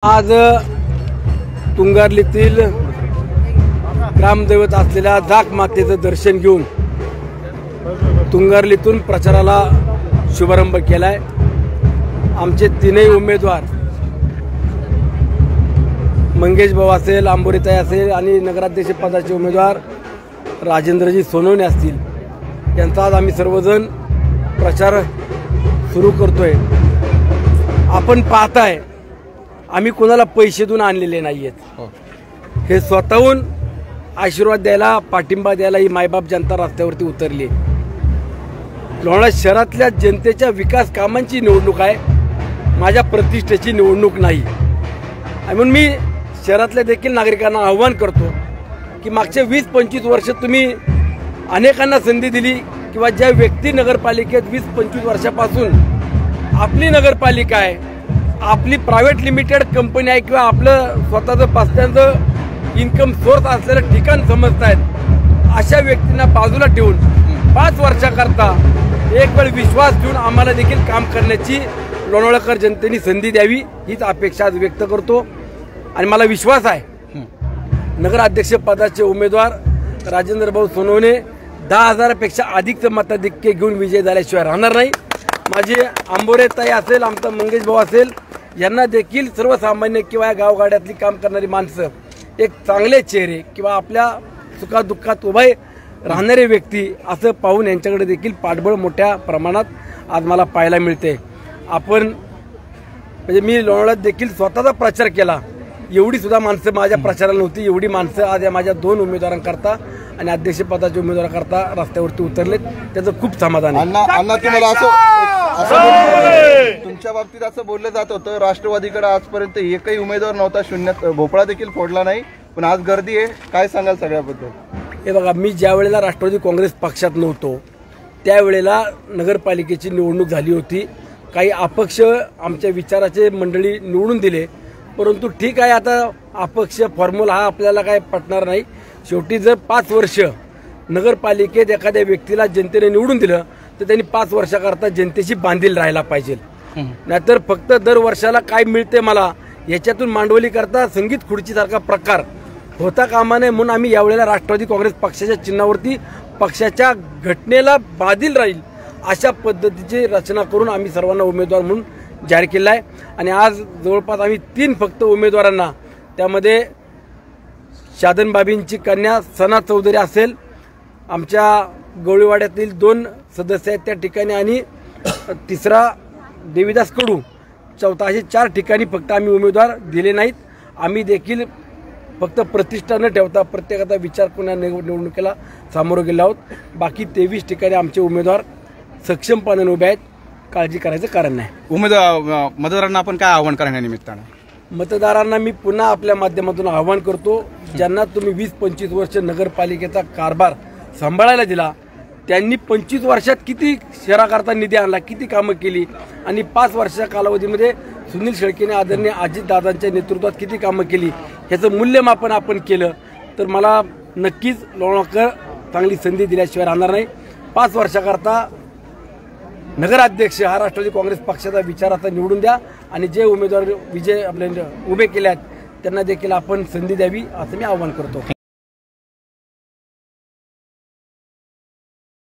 आज तुंगारलीतील ग्रामदैवत असलेल्या जाक मातेचं दर्शन घेऊन तुंगारलीतून प्रचाराला शुभारंभ केलाय। आमचे तीनही उमेदवार मंगेश भाऊ असेल, आंबोरीताई असेल आणि नगराध्यक्ष पदाचे उमेदवार राजेंद्रजी सोनवणे असतील, यांचा आज आम्ही सर्वजण प्रचार सुरू करतोय। आपण पाहताय आम्ही कोणाला पैसे देऊन आणलेले नाहीयेत, हे स्वतःहून आशीर्वाद द्यायला, पाठिंबा द्यायला ही मायबाप जनता रस्त्यावरती उतरली। लोणावळा शहरातल्या जनतेच्या विकास कामांची निवडणूक आहे, माझ्या प्रतिष्ठेची निवडणूक नाही। म्हणून मी शहरातल्या देखील नागरिकांना आव्हान करतो की मागच्या 20-25 वर्ष तुम्ही अनेकांना संधी दिली, किंवा ज्या व्यक्ती नगरपालिकेत 20-25 वर्षापासून आपली नगरपालिका आहे, आपली प्रायव्हेट लिमिटेड कंपनी आहे, किंवा आपलं स्वतःचं बसण्याचं इन्कम सोर्स असलेलं ठिकाण समजतायत, अशा व्यक्तींना बाजूला ठेवून 5 वर्षाकरता एक वेळ विश्वास देऊन आम्हाला देखील काम करण्याची लोणावळाकर जनतेने संधी द्यावी, हीच अपेक्षा आज व्यक्त करतो। आणि मला विश्वास आहे नगराध्यक्ष पदाचे उमेदवार राजेंद्र भाऊ सोनवणे 10,000पेक्षा अधिकचं मताधिक्य घेऊन विजय झाल्याशिवाय राहणार नाही। माझी आंबोरेताई असेल, आमचा मंगेश भाऊ असेल, यांना देखील सर्वसामान्य किंवा गावगाड्यातली काम करणारी माणसं, एक चांगले चेहरे किंवा आपल्या सुखादुःखात उभे राहणारे व्यक्ती असं पाहून यांच्याकडे देखील पाठबळ मोठ्या प्रमाणात आज मला पाहायला मिळते। आपण म्हणजे मी लोणावळ्यात देखील स्वतःचा प्रचार केला, एवढी सुद्धा माणसं माझ्या प्रचाराला नव्हती, एवढी माणसं आज या माझ्या 2 उमेदवारांकरता आणि अध्यक्षपदाच्या उमेदवारांकरता रस्त्यावरती उतरलेत, त्याचं खूप समाधान आहे। अण्णा तुम्हाला तुमच्या बाबतीत असं बोललं जात होतं, राष्ट्रवादीकडे आजपर्यंत एकही उमेदवार नव्हता, शून्यात भोपळा देखील फोडला नाही, पण आज गर्दी आहे, काय सांगाल सगळ्याबद्दल? हे बघा, मी ज्या वेळेला राष्ट्रवादी काँग्रेस पक्षात नव्हतो त्यावेळेला नगरपालिकेची निवडणूक झाली होती, काही अपक्ष आमच्या विचाराचे मंडळी निवडून दिले, परंतु ठीक आहे, आता अपक्ष फॉर्म्युला हा आपल्याला काय पटणार नाही। शेवटी जर 5 वर्ष नगरपालिकेत एखाद्या व्यक्तीला जनतेने निवडून दिलं तर त्यांनी 5 वर्षाकरता जनतेशी बांधील राहायला पाहिजे, नाहीतर फक्त दर वर्षाला काय मिळते मला याच्यातून मांडवली करता संगीत खुर्चीसारखा प्रकार होता कामा नये। म्हणून आम्ही यावेळेला राष्ट्रवादी काँग्रेस पक्षाच्या चिन्हावरती पक्षाच्या घटनेला बांधील राहील अशा पद्धतीची रचना करून आम्ही सर्वांना उमेदवार म्हणून जाहीर केला आहे। आणि आज जवळपास आम्ही 3 फक्त उमेदवारांना, त्यामध्ये शादनबाबींची कन्या सना चौधरी असेल, आमच्या गवळीवाड्यातील 2 सदस्य आहेत त्या ठिकाणी, आणि 3रा देवीदास कडू, 4था, असे 4 ठिकाणी फक्त आम्ही उमेदवार दिले नाहीत। आम्ही देखील फक्त प्रतिष्ठा न ठेवता प्रत्येकाचा विचार करून निवडणुकीला सामोरं गेलो आहोत। बाकी 23 ठिकाणी आमचे उमेदवार सक्षमपणे उभे आहेत, काळजी करायचं कारण नाही। मतदारांना आपण काय आव्हान करण्या निमित्तानं? मतदारांना मी पुन्हा आपल्या माध्यमातून आव्हान करतो, ज्यांना तुम्ही 20-25 वर्ष नगरपालिकेचा कारभार सांभाळायला दिला, त्यांनी 25 वर्षात किती शहराकरता निधी आणला, किती कामं केली, आणि 5 वर्षाच्या कालावधीमध्ये सुनील शेळकेने आदरणीय अजितदादांच्या नेतृत्वात किती कामं केली, ह्याचं मूल्यमापन आपण केलं तर मला नक्कीच लोणावळाकर चांगली संधी दिल्याशिवाय राहणार नाही। 5 वर्षाकरता नगराध्यक्ष हा राष्ट्रवादी काँग्रेस पक्षाचा विचार आता निवडून द्या, आणि जे उमेदवार विजय आपले उभे केले आहेत त्यांना देखील आपण संधी द्यावी असं मी आवाहन करतो।